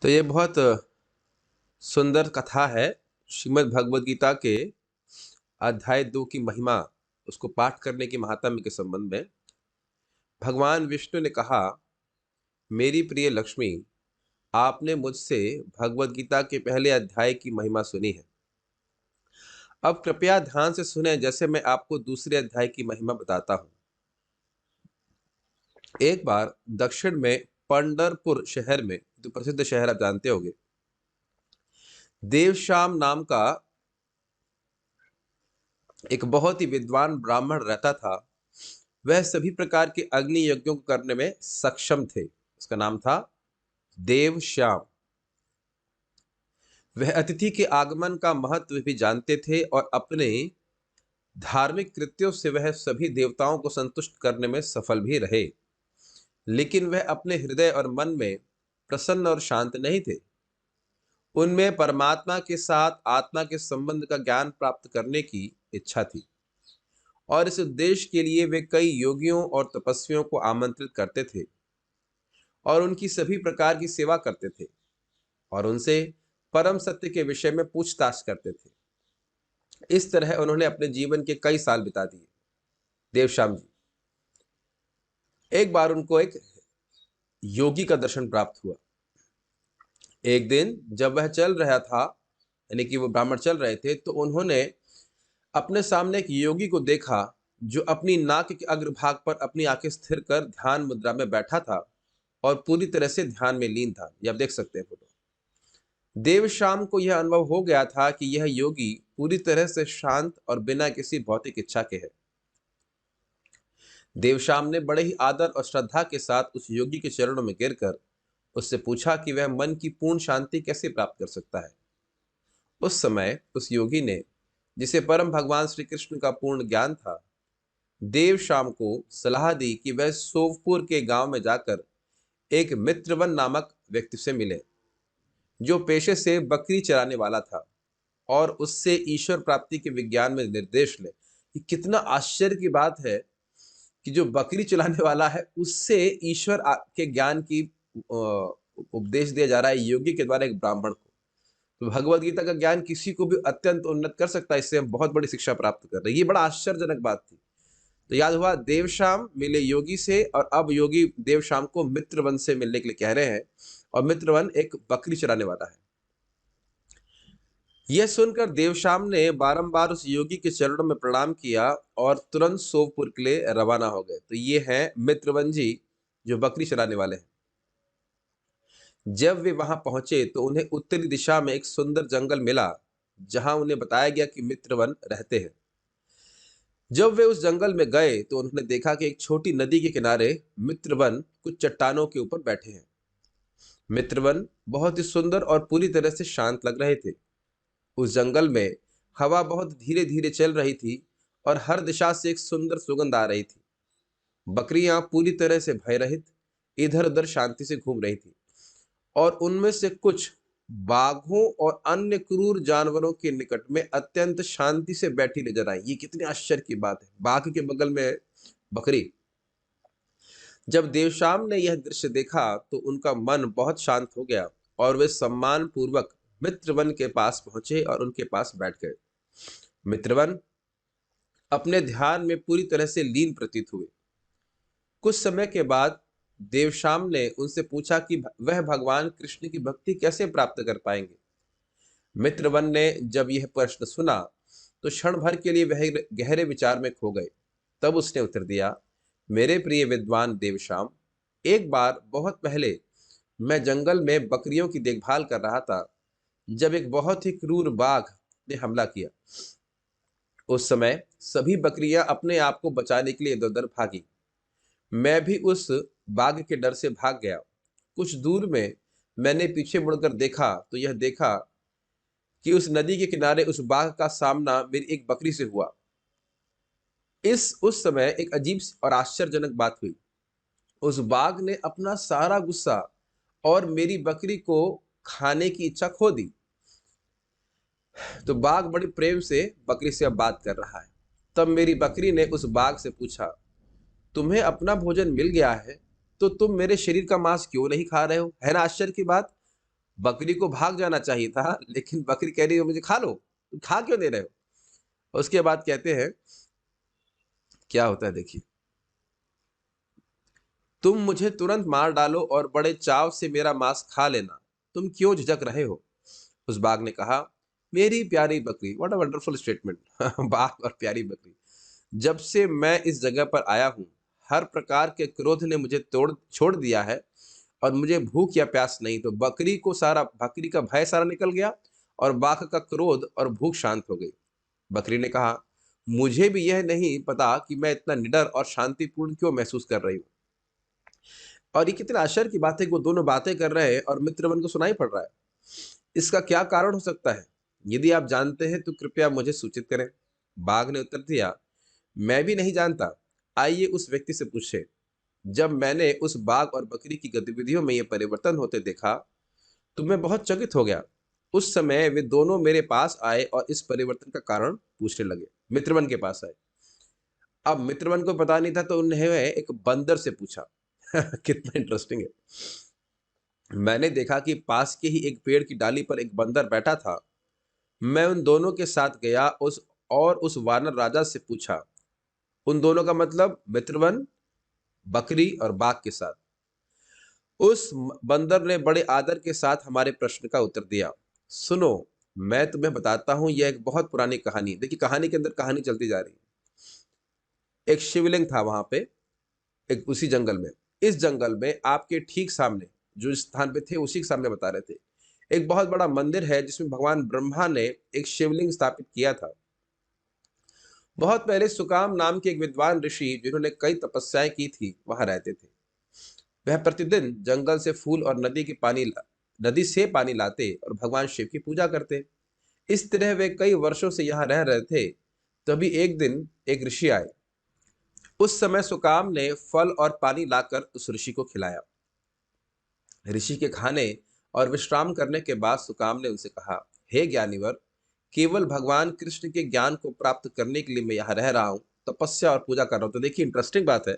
तो ये बहुत सुंदर कथा है। श्रीमद् भगवद गीता के अध्याय 2 की महिमा, उसको पाठ करने की महात्म्य के संबंध में भगवान विष्णु ने कहा, मेरी प्रिय लक्ष्मी, आपने मुझसे भगवद गीता के पहले अध्याय की महिमा सुनी है। अब कृपया ध्यान से सुने, जैसे मैं आपको दूसरे अध्याय की महिमा बताता हूँ। एक बार दक्षिण में पंढरपुर शहर में, जो प्रसिद्ध शहर आप जानते होंगे, देवश्याम नाम का एक बहुत ही विद्वान ब्राह्मण रहता था। वह सभी प्रकार के अग्नि यज्ञों को करने में सक्षम थे। उसका नाम था देवश्याम। वह अतिथि के आगमन का महत्व भी जानते थे और अपने धार्मिक कृत्यों से वह सभी देवताओं को संतुष्ट करने में सफल भी रहे। लेकिन वह अपने हृदय और मन में प्रसन्न और शांत नहीं थे। उनमें परमात्मा के साथ आत्मा के संबंध का ज्ञान प्राप्त करने की इच्छा थी और इस उद्देश्य के लिए वे कई योगियों और तपस्वियों को आमंत्रित करते थे और उनकी सभी प्रकार की सेवा करते थे और उनसे परम सत्य के विषय में पूछताछ करते थे। इस तरह उन्होंने अपने जीवन के कई साल बिता दिए। देवश्याम जी, एक बार उनको एक योगी का दर्शन प्राप्त हुआ। एक दिन जब वह चल रहा था, यानी कि वो ब्राह्मण चल रहे थे, तो उन्होंने अपने सामने एक योगी को देखा जो अपनी नाक के अग्रभाग पर अपनी आंखें स्थिर कर ध्यान मुद्रा में बैठा था और पूरी तरह से ध्यान में लीन था। ये आप देख सकते हैं फोटो। देवश्याम को यह अनुभव हो गया था कि यह योगी पूरी तरह से शांत और बिना किसी भौतिक इच्छा के है। देवश्याम ने बड़े ही आदर और श्रद्धा के साथ उस योगी के चरणों में गिरकर उससे पूछा कि वह मन की पूर्ण शांति कैसे प्राप्त कर सकता है। उस समय उस योगी ने, जिसे परम भगवान श्री कृष्ण का पूर्ण ज्ञान था, देवश्याम को सलाह दी कि वह सोवपुर के गांव में जाकर एक मित्रवन नामक व्यक्ति से मिले, जो पेशे से बकरी चराने वाला था, और उससे ईश्वर प्राप्ति के विज्ञान में निर्देश ले। ये कितना आश्चर्य की बात है कि जो बकरी चलाने वाला है, उससे ईश्वर के ज्ञान की उपदेश दिया जा रहा है, योगी के द्वारा एक ब्राह्मण को। तो भगवद गीता का ज्ञान किसी को भी अत्यंत उन्नत कर सकता है। इससे हम बहुत बड़ी शिक्षा प्राप्त कर रहे हैं। ये बड़ा आश्चर्यजनक बात थी। तो याद हुआ, देवश्याम मिले योगी से और अब योगी देवश्याम को मित्रवन से मिलने के लिए कह रहे हैं, और मित्रवन एक बकरी चराने वाला है। यह सुनकर देवश्याम ने बारंबार उस योगी के चरणों में प्रणाम किया और तुरंत सोवपुर के लिए रवाना हो गए। तो ये हैं मित्रवन जी, जो बकरी चराने वाले हैं। जब वे वहां पहुंचे तो उन्हें उत्तरी दिशा में एक सुंदर जंगल मिला, जहां उन्हें बताया गया कि मित्रवन रहते हैं। जब वे उस जंगल में गए तो उन्होंने देखा कि एक छोटी नदी के किनारे मित्रवन कुछ चट्टानों के ऊपर बैठे हैं। मित्रवन बहुत ही सुंदर और पूरी तरह से शांत लग रहे थे। उस जंगल में हवा बहुत धीरे धीरे चल रही थी और हर दिशा से एक सुंदर सुगंध आ रही थी। बकरियां पूरी तरह से भयरहित इधर उधर शांति से घूम रही थी और उनमें से कुछ बाघों और अन्य क्रूर जानवरों के निकट में अत्यंत शांति से बैठी नजर आई। ये कितनी आश्चर्य की बात है, बाघ के बगल में बकरी। जब देवश्याम ने यह दृश्य देखा तो उनका मन बहुत शांत हो गया और वे सम्मान पूर्वक मित्रवन के पास पहुंचे और उनके पास बैठ गए। मित्रवन अपने ध्यान में पूरी तरह से लीन प्रतीत हुए। कुछ समय के बाद देवश्याम ने उनसे पूछा कि वह भगवान कृष्ण की भक्ति कैसे प्राप्त कर पाएंगे। मित्रवन ने जब यह प्रश्न सुना तो क्षण भर के लिए वह गहरे विचार में खो गए। तब उसने उत्तर दिया, मेरे प्रिय विद्वान देवश्याम, एक बार बहुत पहले मैं जंगल में बकरियों की देखभाल कर रहा था, जब एक बहुत ही क्रूर बाघ ने हमला किया। उस समय सभी बकरियां अपने आप को बचाने के लिए इधर उधर भागी। मैं भी उस बाघ के डर से भाग गया। कुछ दूर में मैंने पीछे मुड़कर देखा तो यह देखा कि उस नदी के किनारे उस बाघ का सामना मेरी एक बकरी से हुआ। उस समय एक अजीब और आश्चर्यजनक बात हुई। उस बाघ ने अपना सारा गुस्सा और मेरी बकरी को खाने की इच्छा खो दी। तो बाघ बड़ी प्रेम से बकरी से अब बात कर रहा है। तब मेरी बकरी ने उस बाघ से पूछा, तुम्हें अपना भोजन मिल गया है तो तुम मेरे शरीर का मांस क्यों नहीं खा रहे हो? है ना आश्चर्य की बात। बकरी को भाग जाना चाहिए था, लेकिन बकरी कह रही है मुझे खा लो, तुम खा क्यों दे रहे हो? उसके बाद कहते हैं क्या होता है देखिए, तुम मुझे तुरंत मार डालो और बड़े चाव से मेरा मांस खा लेना, तुम क्यों झिझक रहे हो? उस बाघ ने कहा, मेरी प्यारी बकरी, व्हाट अ वंडरफुल स्टेटमेंट। बाघ और प्यारी बकरी, जब से मैं इस जगह पर आया हूँ, हर प्रकार के क्रोध ने मुझे तोड़ छोड़ दिया है और मुझे भूख या प्यास नहीं। तो बकरी का भय सारा निकल गया और बाघ का क्रोध और भूख शांत हो गई। बकरी ने कहा, मुझे भी यह नहीं पता कि मैं इतना निडर और शांतिपूर्ण क्यों महसूस कर रही हूँ। और ये कितना आश्चर्य की बात है कि वो दोनों बातें कर रहे हैं और मित्रवन को सुनाई पड़ रहा है। इसका क्या कारण हो सकता है? यदि आप जानते हैं तो कृपया मुझे सूचित करें। बाघ ने उत्तर दिया, मैं भी नहीं जानता। आइए उस व्यक्ति से पूछे। जब मैंने उस बाघ और बकरी की गतिविधियों में ये परिवर्तन होते देखा तो मैं बहुत चकित हो गया। उस समय वे दोनों मेरे पास आए और इस परिवर्तन का कारण पूछने लगे। मित्रवन के पास आए। अब मित्रवन को पता नहीं था तो उन्हें एक बंदर से पूछा। कितना इंटरेस्टिंग है। मैंने देखा कि पास के ही एक पेड़ की डाली पर एक बंदर बैठा था। मैं उन दोनों के साथ गया उस वानर राजा से पूछा। उन दोनों का मतलब मित्रवन, बकरी और बाघ के साथ। बंदर ने बड़े आदर के साथ हमारे प्रश्न का उत्तर दिया। सुनो, मैं तुम्हें बताता हूँ, यह एक बहुत पुरानी कहानी है। देखिए कहानी के अंदर कहानी चलती जा रही है। एक शिवलिंग था वहां पे, एक उसी जंगल में। इस जंगल में आपके ठीक सामने, जो स्थान पे थे उसी के सामने बता रहे थे, एक बहुत बड़ा मंदिर है जिसमें भगवान ब्रह्मा ने एक शिवलिंग स्थापित किया था। बहुत पहले सुकाम नाम के एक विद्वान ऋषि, जिन्होंने कई तपस्याएं की थी, वहां रहते थे। वह प्रतिदिन जंगल से फूल और नदी से पानी लाते और भगवान शिव की पूजा करते। इस तरह वे कई वर्षों से यहाँ रह रहे थे। तभी एक दिन एक ऋषि आए। उस समय सुकाम ने फल और पानी लाकर उस ऋषि को खिलाया। ऋषि के खाने और विश्राम करने के बाद सुकाम ने उनसे कहा, हे ज्ञानीवर, केवल भगवान कृष्ण के ज्ञान को प्राप्त करने के लिए मैं यहाँ रह रहा हूँ, तपस्या और पूजा कर रहा हूँ। तो देखिए इंटरेस्टिंग बात है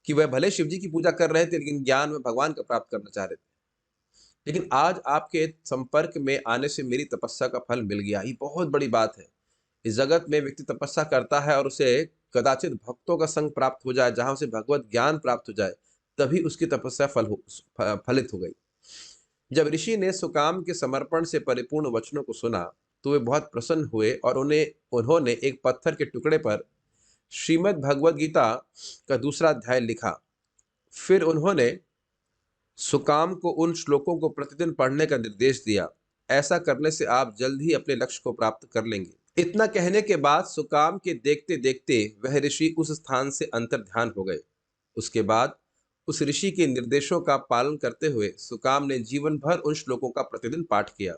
कि वह भले शिव जी की पूजा कर रहे थे, लेकिन ज्ञान में भगवान का प्राप्त करना चाह रहे थे। लेकिन आज आपके संपर्क में आने से मेरी तपस्या का फल मिल गया, ये बहुत बड़ी बात है। इस जगत में व्यक्ति तपस्या करता है और उसे कदाचित भक्तों का संग प्राप्त हो जाए, जहां उसे भगवत ज्ञान प्राप्त हो जाए, तभी उसकी तपस्या फलित हो गई। जब ऋषि ने सुकाम के समर्पण से परिपूर्ण वचनों को सुना तो वे बहुत प्रसन्न हुए और उन्होंने एक पत्थर के टुकड़े पर श्रीमद् भगवद गीता का दूसरा अध्याय लिखा। फिर उन्होंने सुकाम को उन श्लोकों को प्रतिदिन पढ़ने का निर्देश दिया। ऐसा करने से आप जल्द ही अपने लक्ष्य को प्राप्त कर लेंगे। इतना कहने के बाद सुकाम के देखते देखते वह ऋषि उस स्थान से अंतर ध्यान हो गए। उसके बाद उस ऋषि के निर्देशों का पालन करते हुए सुकाम ने जीवन भर उन श्लोकों का प्रतिदिन पाठ किया।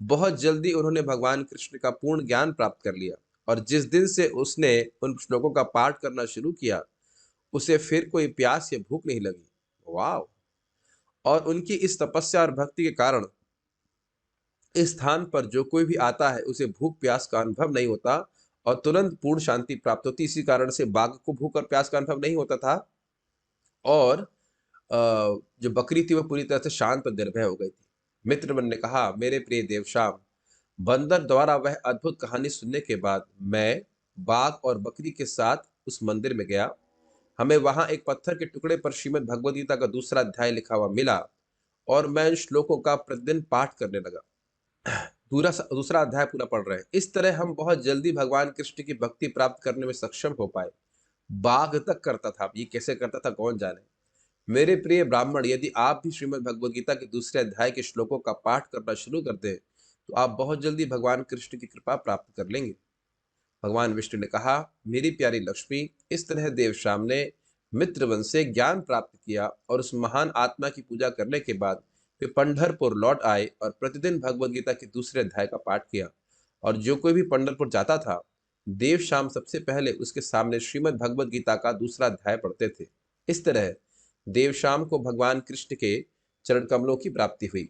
बहुत जल्दी उन्होंने भगवान कृष्ण का पूर्ण ज्ञान प्राप्त कर लिया और जिस दिन से उसने उन श्लोकों का पाठ करना शुरू किया, उसे फिर कोई प्यास या भूख नहीं लगी। वाह! और उनकी इस तपस्या और भक्ति के कारण इस स्थान पर जो कोई भी आता है उसे भूख प्यास का अनुभव नहीं होता और तुरंत पूर्ण शांति प्राप्त होती। इसी कारण से बाघ को भूख और प्यास का अनुभव नहीं होता था और जो बकरी थी वह पूरी तरह से शांत और निर्भय हो गई थी। मित्रवन ने कहा, मेरे प्रिय देवश्याम, बंदर द्वारा वह अद्भुत कहानी सुनने के बाद मैं बाघ और बकरी के साथ उस मंदिर में गया। हमें वहां एक पत्थर के टुकड़े पर श्रीमद् भगवद गीता का दूसरा अध्याय लिखा हुआ मिला और मैं इन श्लोकों का प्रतिदिन पाठ करने लगा। दूसरा अध्याय पूरा पढ़ रहे हैं। इस तरह हम बहुत जल्दी भगवान कृष्ण की भक्ति प्राप्त करने में सक्षम हो पाए। बाघ तक करता था, अब ये कैसे करता था कौन जाने। मेरे प्रिय ब्राह्मण, यदि आप भी श्रीमद् भगवद गीता के दूसरे अध्याय के श्लोकों का पाठ करना शुरू कर दें तो आप बहुत जल्दी भगवान कृष्ण की कृपा प्राप्त कर लेंगे। भगवान विष्णु ने कहा, मेरी प्यारी लक्ष्मी, इस तरह देवश्याम ने मित्रवन से ज्ञान प्राप्त किया और उस महान आत्मा की पूजा करने के बाद वे पंढरपुर लौट आए और प्रतिदिन भगवद गीता के दूसरे अध्याय का पाठ किया। और जो कोई भी पंढरपुर जाता था, देव शाम सबसे पहले उसके सामने श्रीमद् भगवद गीता का दूसरा अध्याय पढ़ते थे। इस तरह देव शाम को भगवान कृष्ण के चरण कमलों की प्राप्ति हुई।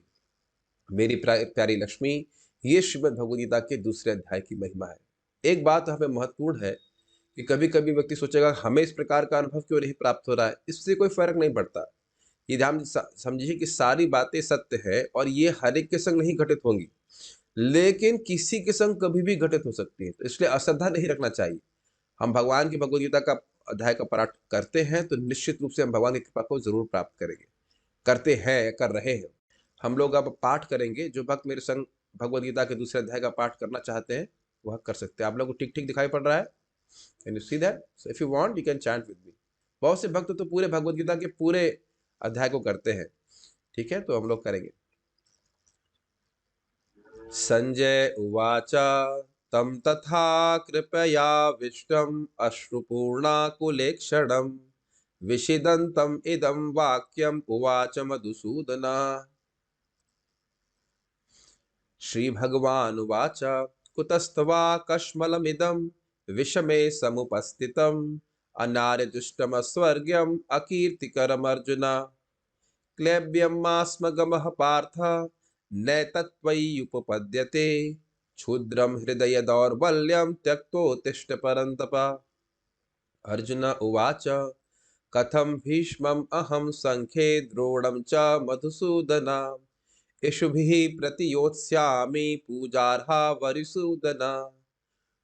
मेरी प्यारी लक्ष्मी, ये श्रीमद् भगवद गीता के दूसरे अध्याय की महिमा है। एक बात हमें महत्वपूर्ण है कि कभी कभी व्यक्ति सोचेगा, हमें इस प्रकार का अनुभव क्यों नहीं प्राप्त हो रहा है। इससे कोई फर्क नहीं पड़ता। ये ध्यान समझिए कि सारी बातें सत्य है और ये हर एक के संग नहीं घटित होंगी, लेकिन किसी के संग कभी भी घटित हो सकती है, तो इसलिए अश्रद्धा नहीं रखना चाहिए। हम भगवान की भगवद गीता का अध्याय का पाठ करते हैं तो निश्चित रूप से हम भगवान की कृपा को जरूर प्राप्त करेंगे, करते हैं, कर रहे हैं। हम लोग अब पाठ करेंगे। जो भक्त मेरे संग भगवद गीता के दूसरे अध्याय का पाठ करना चाहते हैं वह कर सकते हैं। आप लोग को ठीक ठीक दिखाई पड़ रहा है? Can you see that? So if you want you can chant with me. बहुत से भक्त तो पूरे भगवद गीता के पूरे अध्याय को करते हैं। ठीक है, तो हम लोग करेंगे। संजय उवाच तं तथा कृपयाविष्टम् अश्रुपूर्णाकुलेक्षणम् विषीदन्तम् इदं वाक्यम् उवाच मधुसूदनः। श्रीभगवानुवाच कुतस्त्वा कश्मलमिदं विषमे समुपस्थितम् अनार्यजुष्टमस्वर्ग्यम् अकीर्तिकरमर्जुन। क्लैब्यमास्मगमः पार्थ नैतत्त्वय्युपपद्यते क्षुद्रं हृदय दौर्बल्यं त्यक्तोत्तिष्ठ परन्तप। अर्जुन उवाच कथं भीष्मम् अहं सङ्ख्ये द्रोणं च मधुसूदन इषुभिः प्रतियोत्स्यामि पूजार्हा वरिसूदन।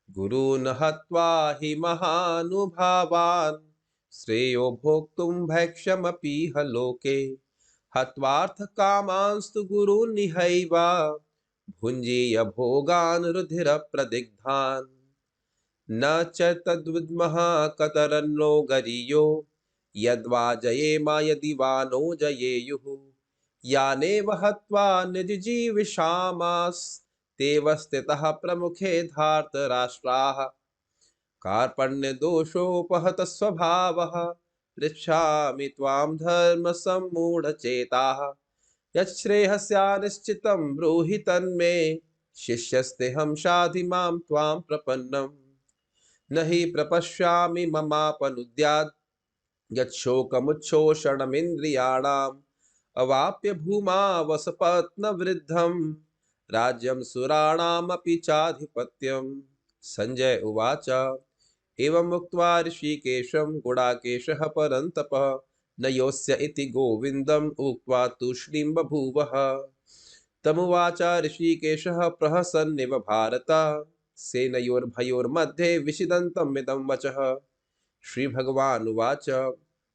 गुरून् हत्वा हि महानुभावान् श्रेयो भोक्तुं भैक्ष्यमपीह लोके हत्वार्थकामांस्तु गुरून्निहैव भुञ्जीय भोगान् रुधिरप्रदिग्धान्। न च तद्विद्मः कतरन्नो गरीयो यद्वा जयेम यदि वा नो जयेयुः। यानेव हत्वा निजजीविषामास्तेव स्थितः प्रमुखे धार्तराष्ट्राः। कार्पण्यदोषोपहतः स्वभावः पृच्छामि त्वां धर्मसम्मूढचेताः। यच्छ्रेयस्यानिश्चितं ब्रूहि तन्मे शिष्यस्तेऽहं शाधि मां त्वां प्रपन्नम्। न हि प्रपश्यामि ममापनुद्यात् यच्छोकमुच्छोषणमिन्द्रियाणाम् अवाप्य भूमा वसपत्नवृद्धं राज्यं सुराणामपि चाधिपत्यम्। संजय उवाच एवं उक्त्वा ऋषिकेशं गुडाकेशः परन्तपः न योऽस्य इति गोविन्दम् उक्त्वा तूष्णीं बभूवः। तमुवाच ऋषिकेशः प्रहसन्निव भारत सेनयोर्भयोर्मध्ये विषिदन्तमिदं वचः। श्रीभगवानुवाच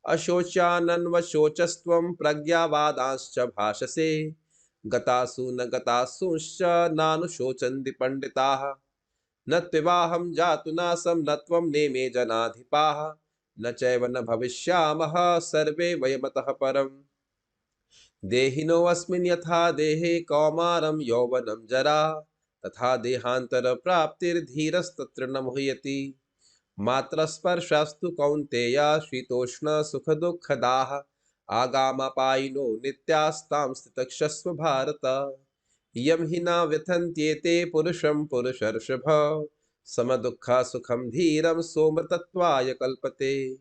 अशोच्यानन्वशोचस्त्वं प्रज्ञावादांश्च भाषसे गतासु न गतासूंश्च नानुशोचन्ति पण्डिताः। न त्विवाहं जातु नासं न त्वं नेमे जनाधिपाः न चैव न भविष्यामः सर्वे वयमतः परम्। देहिनोऽस्मिन् यथा देहे कौमारं यौवनं जरा तथा देहान्तरप्राप्तिर्धीरस्तत्र न मुह्यति। मात्रस्पर्शास्तु कौन्तेय शीतोष्णसुखदुःखदाः आगामापायिनो नित्यास्तां स्थितक्षस्व भारत। यं हि न व्यथन्त्येते पुरुषं पुरुषर्षभ समदुःखसुखं धीरं सोमृतत्वाय कल्पते।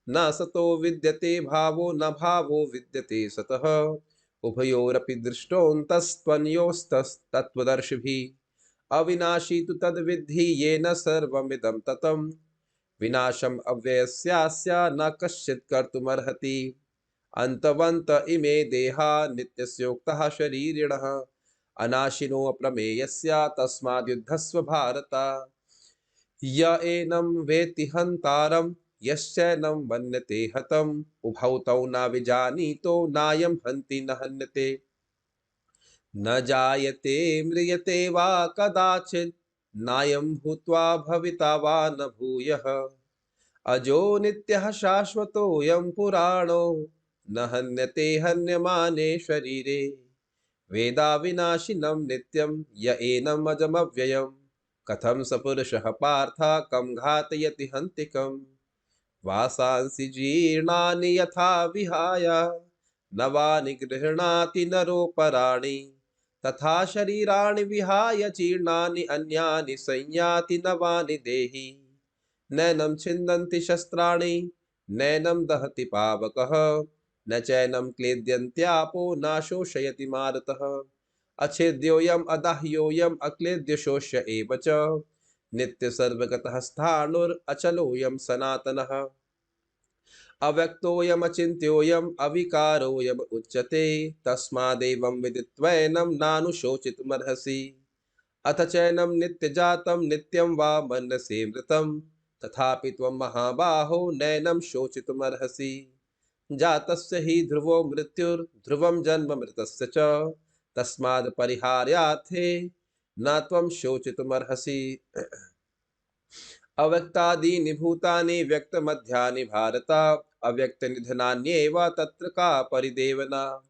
न सतो विद्यते भावो न भावो विद्यते सतः उभयोरपि दृष्टोऽन्तस्त्वन्योस्तत्त्वदर्शिभिः। अविनाशी तु तद्विद्धि येन सर्वमिदं ततं विनाशम् अव्ययस्यास्य न कश्चित् कर्तुमर्हति। अन्तवन्त इमे देहा नित्यस्योक्तः शरीरिणः अनाशिनो अप्रमेयस्य तस्माद्युद्धस्व भारत। य एनं वेत्ति हन्तारं यश्चैनं मन्यते हतम् उभौ तौ न विजानीतो नायं हन्ति न हन्यते। न जायते म्रियते वा कदाचित् नायं भूत्वा भविता वा न भूयः। अजो नित्यः शाश्वतोऽयं पुराणो न हन्यते हन्यमाने शरीरे। वेदाविनाशिनं नित्यं य एनम् अजमव्ययम् कथं स पुरुषः पार्थ कं घातयति हन्तिकम्। वासांसि जीर्णानि यथा विहाय नवानि गृह्णाति नरोपराणि तथा शरीराणि विहाय जीर्णानि अन्यानि संयाति नवानि देहि। नैनं छिन्दन्ति शस्त्राणि नैनं दहति पावकः न चैनं क्लेद्यन्त्यापो न शोषयति मारुतः। अच्छेद्योऽयम् अदाह्योऽयम् अक्लेद्यशोष्य एव च नित्यसर्वगतः स्थाणुरचलोऽयं सनातनः। अव्यक्तोऽयमचिन्त्योऽयम् अविकारोऽयम उच्यते तस्मादेवं विदित्वैनं नानुशोचितुमर्हसि। अथ चैनं नित्यजातं नित्यं वा मन्यसे मृतं तथापि त्वं महाबाहो नैनं शोचितुमर्हसि। जातस्य हि ध्रुवो मृत्युर्ध्रुवं जन्म मृतस्य च तस्माद् परिहार्यार्थे न त्वं शोचितुमर्हसि। अव्यक्तादीनि भूतानि व्यक्तमध्यानि भारत अव्यक्तनिधनान्येव तत्र का परिदेवना।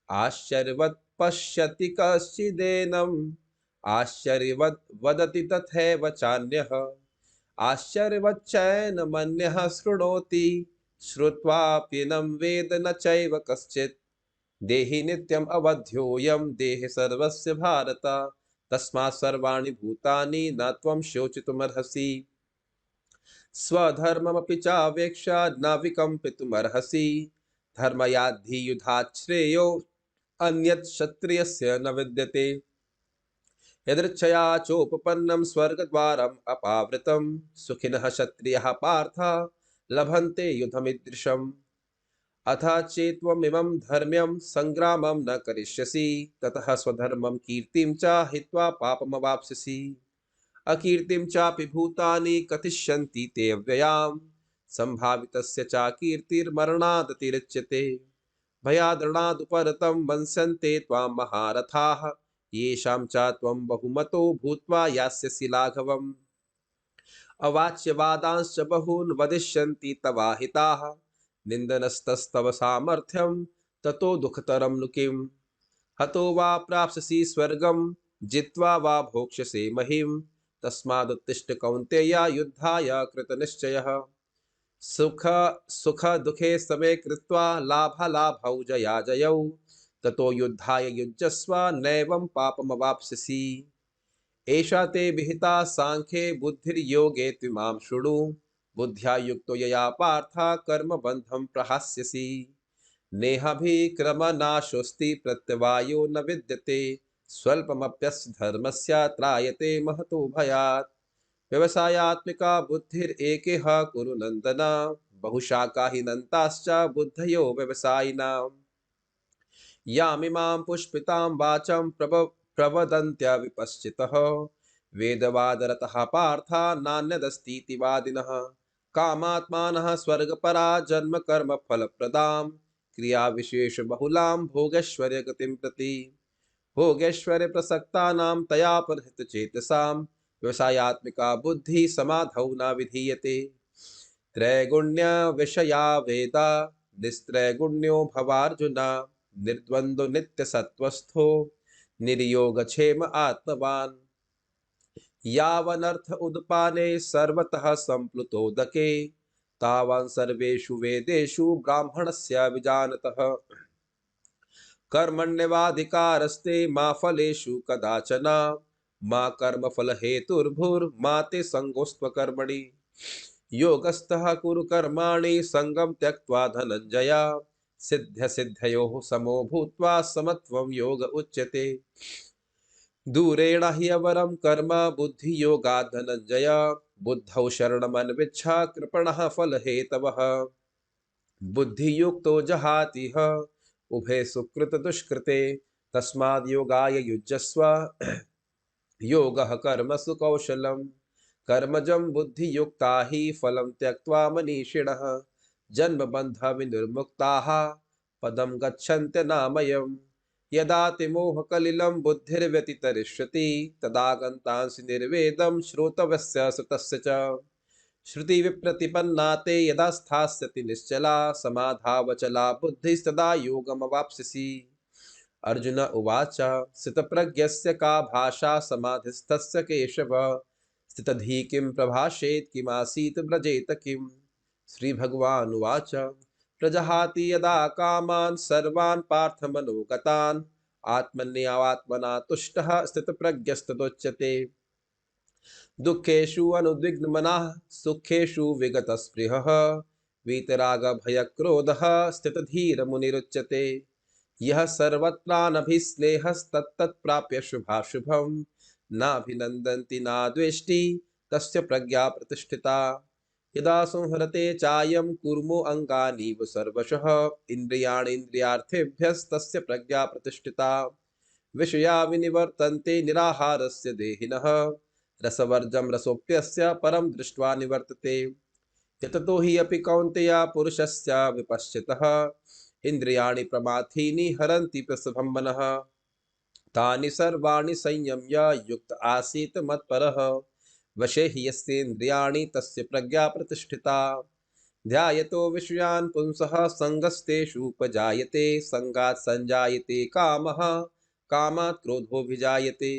आश्चर्यवत् पश्यति कश्चिदेनम् आश्चर्यवत् वदति तथैव चान्यः आश्चर्यवच्चैनमन्यः शृणोति श्रुत्वाप्येनं वेद न चैव कश्चित्। देहि नित्यम् अवध्योऽयं देहे सर्वस्य भारत तस्मात् सर्वाणि भूतानि न त्वं शोचितुमर्हसि। स्वधर्ममपि चावेक्ष्य न विकम्पितुमर्हसि। धर्मयाद्धि श्रेयो अन्यत् क्षत्रियस्य न विद्यते। यदृच्छया चोपपन्नं स्वर्गद्वारम् अपावृतं सुखिनः क्षत्रियः पार्थ लभन्ते युधमीदृशम्। अथ चेत्त्वमिमं धर्म्यं संग्रामं न करिष्यसि ततः स्वधर्मं कीर्तिं च हित्वा पापमवाप्स्यसि। अकीर्तिं चापि भूतानि कथिष्यन्ति ते अव्ययाम् संभावितस्य च कीर्तिर्मरणादतिरिच्यते। भयाद्रणादुपरतं वंस्यन्ते त्वां महारथाः येषां च त्वं बहुमतो भूत्वा यास्यसि लाघवम्। अवाच्यवादांश्च बहून् वदिष्यन्ति तवाहिताः निन्दनस्तस्तव सामर्थ्यं ततो दुःखतरं नु किम्। हतो वा प्राप्स्यसि स्वर्गं जित्वा वा भोक्ष्यसे महीम्। तस्मादुत्तिष्ठ कौन्तेय युद्धाय कृतनिश्चयः। सुख सुख दुखे समे कृत्वा लाभालाभौ जयाजयौ ततो युद्धाय युज्यस्व नैवं पापमवाप्स्यसि। एषा ते विहिता सांख्ये बुद्धिर्योगे त्विमां शृणु बुद्ध्या युक्तो यया पार्थ कर्मबन्धं प्रहास्यसि। नेहाभिक्रमनाशोऽस्ति प्रत्यवायो न विद्यते स्वल्पमप्यस्य धर्मस्य त्रायते महतो भयात्। व्यवसायात्मिका बुद्धिरेकेह कुरु नन्दन बहुशाखा हि नन्ताश्च बुद्धयो व्यवसायिनाम्। यामिमां पुष्पितां वाचं प्रवदन्त्य विपश्चितः वेदवादरतः पार्था नान्यदस्तीति वादिनः। कामात्मानः स्वर्गपरा जन्म कर्म फलप्रदां क्रिया विशेष बहुलां भोगैश्वर्य गतिं प्रति। भोगैश्वर्य प्रसक्तानां तया परहित चेतसां व्यवसायात्मिका बुद्धि समाधौ न विधीयते। त्रैगुण्य विषया वेदा निस्त्रैगुण्यो भवार्जुन निर्द्वन्द्व नित्य सत्वस्थो निर्योगक्षेम आत्मवान्। यावनर्थ उदपाने सर्वतः संप्लुतोदके तावान् सर्वेषु वेदेषु ब्राह्मणस्य विजानतः। कर्मण्यवाधिकारस्ते मा फलेषु कदाचन मा कर्मफल हेतुर्भुर्मा ते संगोऽस्त्व कर्मणि। योगस्थः कुरु कर्माणि संगं त्यक्त्वा धनञ्जय सिद्ध्य सिद्धयोः समो भूत्वा समत्वं योग उच्यते। दूरेण ह्यवरं कर्म बुद्धियोगात् धनञ्जय बुद्धौ शरणमन्विच्छ कृपणः फलहेतवः। बुद्धियुक्तो जहातिह उभे सुकृत दुष्कृते तस्माद् योगाय युज्यस्व योगः कर्मसु कौशलम्। कर्मजं बुद्धियुक्ता हि फलं त्यक्त्वा मनीषिणः जन्मबन्ध विनिर्मुक्ताः पदं गच्छन्त्यनामयम्। यदा ते मोहकलिलं बुद्धिर्व्यतितरिष्यति तदा गन्तांसि निर्वेदं श्रोतव्यस्य श्रुतस्य च। श्रुति विप्रतिपन्ना ते यदा स्थास्यति निश्चला समाधावचला बुद्धिस्तदा योगमवाप्स्यसि। अर्जुन उवाच स्थितप्रज्ञस्य का भाषा समाधिस्थस्य केशव स्थितधि किं प्रभाषेत् किमासीत् व्रजेत किम्। श्रीभगवानुवाच प्रजहाति यदा कामान् सर्वान् पार्थमनोगतान् आत्मन्यावात्मना तुष्टः स्थितप्रज्ञस्तदुच्यते। दुःखेषु अनुद्विग्नमनः सुखेषु विगतस्पृहः वीतरागभयक्रोधः स्थितधीरमुनिरुच्यते। यः सर्वत्रानभिस्नेहस्तत्तत्प्राप्य शुभाशुभं नाभिनन्दन्ति नाद्वेष्टि तस्य प्रज्ञा प्रतिष्ठिता। यदा संहरते चायं कुर्मो अङ्गानीव सर्वशः इन्द्रियाणि इन्द्रियार्थेभ्यस्तस्य प्रज्ञा प्रतिष्ठिता विषया विनिवर्तन्ते निराहारस्य देहिनः रसवर्जं रसोऽप्यस्य परं दृष्ट्वा निवर्तते यततो हि अपि कौन्तेय पुरुषस्य विपश्चितः इन्द्रियाणि प्रमाथीनि हरन्ति प्रसभं मनः तानि सर्वाणि संयम्य युक्त आसीत् मत्परः वशे हि यस्येन्द्रियाणि तस्य प्रज्ञा प्रतिष्ठिता ध्यायतो विषयान् पुंसः सङ्गस्तेषूपजायते सङ्गात् सञ्जायते कामः कामात् क्रोधोऽभिजायते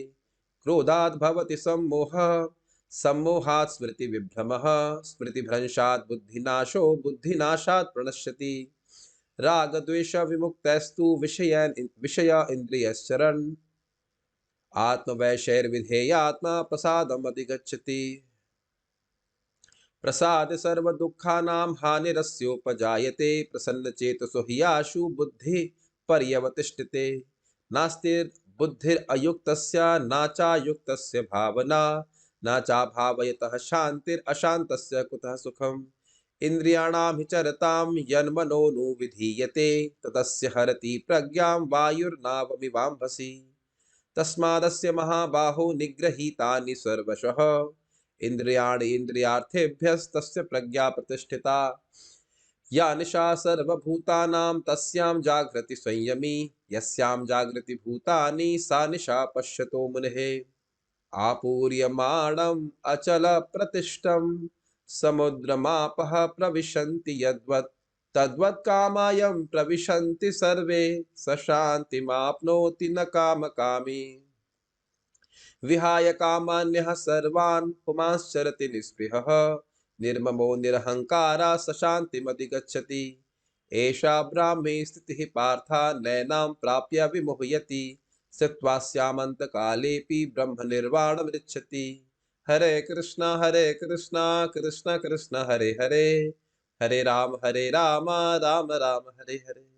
क्रोधात् भवति सम्मोहः सम्मोहात् स्मृतिविभ्रमः स्मृतिभ्रंशात् बुद्धिनाशो बुद्धिनाशात् प्रणश्यति रागद्वेषविमुक्तैस्तु विषय इन्द्रियश्चरन् आत्मवैशैर्विधेयात्मा प्रसादमधिगच्छति प्रसाद सर्वदुःखानां हानिरस्योपजायते प्रसन्नचेतसो हि आशु बुद्धिः पर्यवतिष्ठते नास्तिर्बुद्धिरयुक्तस्य न चायुक्तस्य भावना न चाभावयतः शान्तिरशान्तस्य कुतः सुखम् इन्द्रियाणां हि चरतां यन्मनोनुविधीयते ततस्य हरति प्रज्ञां वायुर्नावमिवाम्भसि तस्मादस्य महाबाहो निगृहीतानि सर्वशः इन्द्रियाणि इन्द्रियार्थेभ्यस्तस्य प्रज्ञा प्रतिष्ठिता या निशा सर्वभूतानां तस्यां जागृति संयमी यस्यां जागृति भूतानि सा निशा पश्यतो मुनेः आपूर्यमाणम् अचलप्रतिष्ठं समुद्रमापः प्रविशन्ति यद्वत् तद्वत् कामायं प्रविशन्ति सर्वे स शान्तिमाप्नोति न कामकामी विहाय कामान्यः सर्वान् पुमांश्चरति निःस्पृहः निर्ममो निरहङ्कारः स शान्तिमधिगच्छति एषा ब्राह्मी स्थितिः पार्था नैनां प्राप्य विमुह्यति स्थित्वा स्यामन्तकालेऽपि ब्रह्मनिर्वाणमृच्छति हरे कृष्णा कृष्ण कृष्ण हरे हरे हरे राम राम राम हरे हरे।